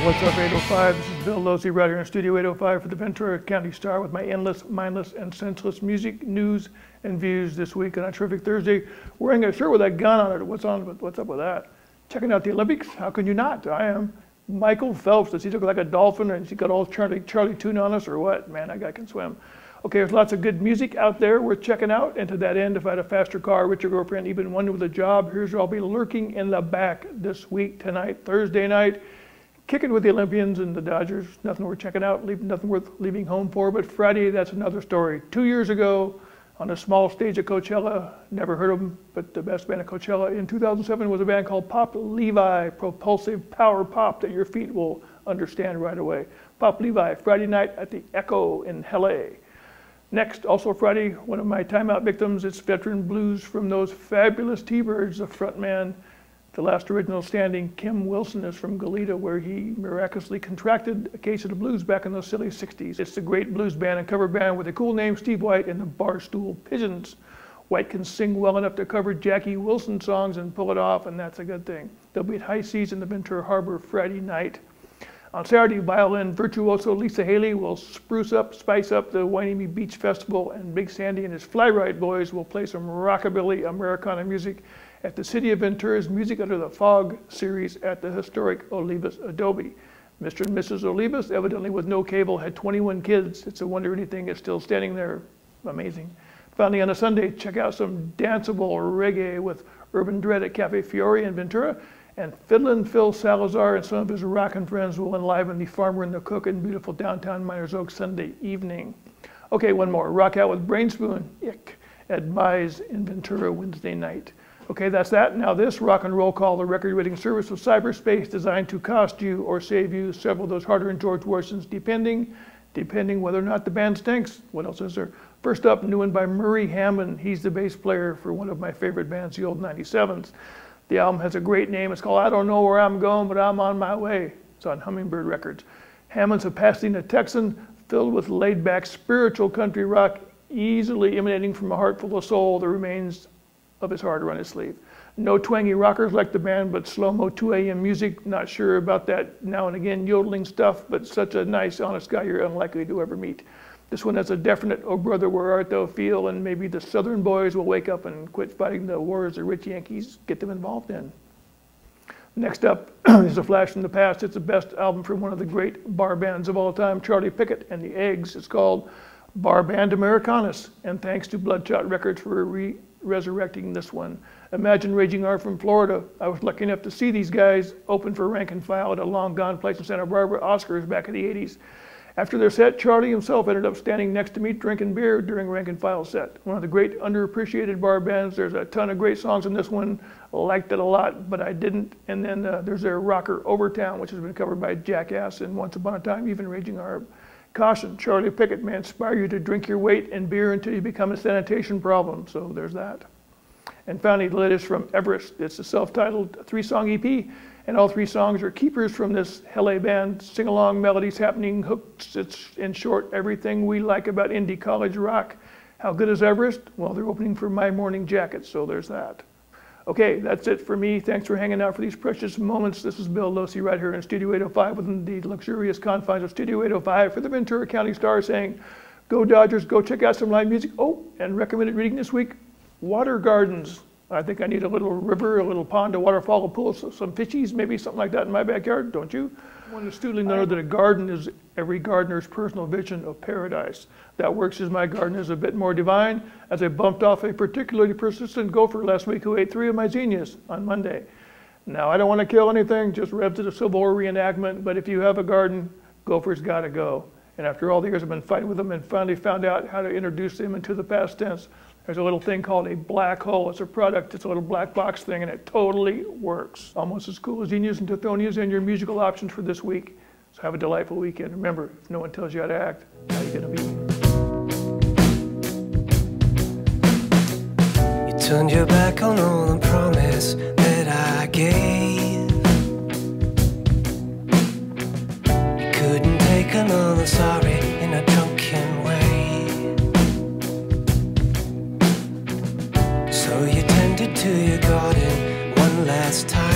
What's up, 805? This is Bill Locey right here in Studio 805 for the Ventura County Star with my endless, mindless, and senseless music, news, and views this week on a terrific Thursday. Wearing a shirt with that gun on it. What's up with that? Checking out the Olympics? How can you not? I am. Michael Phelps, does he look like a dolphin and he got all Charlie Tune on us or what? Man, that guy can swim. Okay, there's lots of good music out there worth checking out. And to that end, if I had a faster car, richer girlfriend, even one with a job, here's where I'll be lurking in the back this week, tonight, Thursday night. Kicking with the Olympians and the Dodgers. Nothing worth checking out, nothing worth leaving home for. But Friday, that's another story. 2 years ago, on a small stage at Coachella, never heard of them, but the best band at Coachella in 2007 was a band called Pop Levi, propulsive power pop that your feet will understand right away. Pop Levi, Friday night at the Echo in LA. Next, also Friday, one of my timeout victims, it's veteran blues from those fabulous T-Birds, the frontman, the last original standing, Kim Wilson, is from Goleta, where he miraculously contracted a case of the blues back in those silly 60s. It's the great blues band and cover band with a cool name, Steve White and the Barstool Pigeons. White can sing well enough to cover Jackie Wilson songs and pull it off, and that's a good thing. They'll be at High Seas in the Ventura Harbor Friday night. On Saturday, violin virtuoso Lisa Haley will spice up the Wainimi Beach Festival, and Big Sandy and his Flyride Boys will play some rockabilly Americana music at the City of Ventura's Music Under the Fog series at the historic Olivas Adobe. Mr. and Mrs. Olivas, evidently with no cable, had 21 kids. It's a wonder anything is still standing there. Amazing. Finally, on a Sunday, check out some danceable reggae with Urban Dread at Cafe Fiore in Ventura, and Fiddlin' Phil Salazar and some of his rockin' friends will enliven the Farmer and the Cook in beautiful downtown Miners Oaks Sunday evening. Okay, one more. Rock out with Brainspoon, at Mize in Ventura Wednesday night. Okay, that's that. Now this rock and roll call, the record rating service of cyberspace designed to cost you or save you several of those hard-earned George Washingtons, depending whether or not the band stinks. What else is there? First up, new one by Murry Hammond. He's the bass player for one of my favorite bands, the old 97s. The album has a great name. It's called I Don't Know Where I'm Going, But I'm On My Way. It's on Hummingbird Records. Hammond's a Pasadena Texan filled with laid-back spiritual country rock, easily emanating from a heart full of soul that remains of his heart around his sleeve. No twangy rockers like the band, but slow-mo 2 a.m. music. Not sure about that now and again yodeling stuff, but such a nice, honest guy you're unlikely to ever meet. This one has a definite "Oh brother, where art thou" feel, and maybe the Southern boys will wake up and quit fighting the wars the rich Yankees get them involved in. Next up is a flash from the past. It's the best album from one of the great bar bands of all time, Charlie Pickett and the Eggs. It's called Bar Band Americanus, and thanks to Bloodshot Records for resurrecting this one. Imagine Raging R from Florida. I was lucky enough to see these guys open for Rank and File at a long-gone place in Santa Barbara, Oscars, back in the 80s. After their set, Charlie himself ended up standing next to me drinking beer during Rank and File's set. One of the great underappreciated bar bands. There's a ton of great songs in this one. Liked it a lot, but I didn't. And then there's their rocker Overtown, which has been covered by Jackass and Once Upon a Time, even Raging R. Caution, Charlie Pickett may inspire you to drink your weight in beer until you become a sanitation problem. So there's that. And finally, the latest from Everest. It's a self-titled 3-song EP, and all 3 songs are keepers from this LA band. Sing-along melodies, happening hooks. It's, in short, everything we like about indie college rock. How good is Everest? Well, they're opening for My Morning Jacket, so there's that. Okay, that's it for me. Thanks for hanging out for these precious moments. This is Bill Locey right here in Studio 805 within the luxurious confines of Studio 805 for the Ventura County Star, saying, go Dodgers, go check out some live music. Oh, and recommended reading this week, Water Gardens. I think I need a little river, a little pond, a waterfall, a pool, some fishies, maybe something like that in my backyard, don't you? One astutely know that a garden is every gardener's personal vision of paradise. That works as my garden is a bit more divine, as I bumped off a particularly persistent gopher last week who ate 3 of my zinnias on Monday. Now, I don't want to kill anything, just rev to the Civil War reenactment, but if you have a garden, gophers gotta go. And after all the years I've been fighting with them and finally found out how to introduce them into the past tense, there's a little thing called a black hole. It's a product, it's a little black box thing, and it totally works. Almost as cool as zinnias and tithonias and your musical options for this week. So have a delightful weekend. Remember, if no one tells you how to act, how are you gonna be? You turned your back on all the promise that I gave. You couldn't take another sorry in a drunken way. So you tended to your garden one last time.